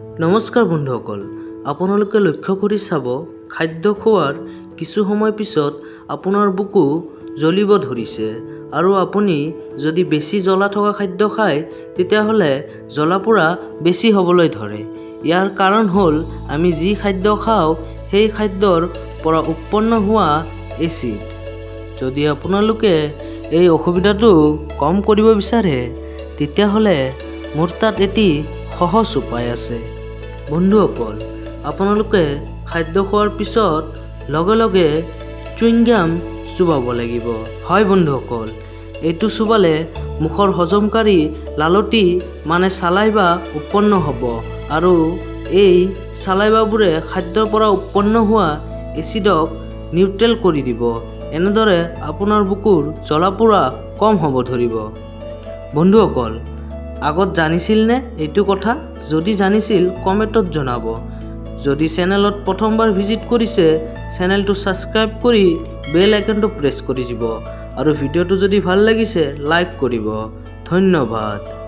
নমস্কাৰ বন্ধুসকল, আপোনালোকে লক্ষ্য কৰি চাব, খাদ্য খোৱাৰ কিছু সময় পিছত আপোনাৰ বুকু জ্বলিব ধৰিছে আৰু আপুনি যদি বেছি জ্বলা থকা খাদ্য খায় তেতিয়াহ'লে জ্বলা-পোৰা বেছি হ'বলৈ ধৰে। ইয়াৰ কাৰণ হ'ল আমি যি খাদ্য খাওঁ সেই খাদ্যৰ পৰা উৎপন্ন হোৱা এচিড। যদি আপোনালোকে এই অসুবিধাটো কম কৰিব বিচাৰে তেতিয়াহ'লে মোৰ তাত এটি সহজ উপায় আছে। বন্ধুসকল, আপোনালোকে খাদ্য খোৱাৰ পিছত লগে লগে চুইংগাম চুবাব লাগিব। হয় বন্ধুসকল, এইটো চুবালে মুখৰ হজমকাৰী লালটি চালাইভা উৎপন্ন হ'ব আৰু এই চালাইভাবোৰে খাদ্যৰ পৰা উৎপন্ন হোৱা এচিডক নিউট্ৰেল কৰি দিব। এনেদৰে আপোনাৰ বুকুৰ জ্বলা-পোৰা কম হ'ব ধৰিব। বন্ধুসকল, আগত জানিছিল নে এইটো কথা? যদি জানিছিল কমেণ্টত জনাব। যদি চেনেলত প্ৰথমবাৰ ভিজিট কৰিছে চেনেলটো ছাবস্ক্ৰাইব কৰি বেল আইকনটো প্ৰেছ কৰি দিব আৰু ভিডিঅ'টো যদি ভাল লাগিছে লাইক কৰিব। ধন্যবাদ।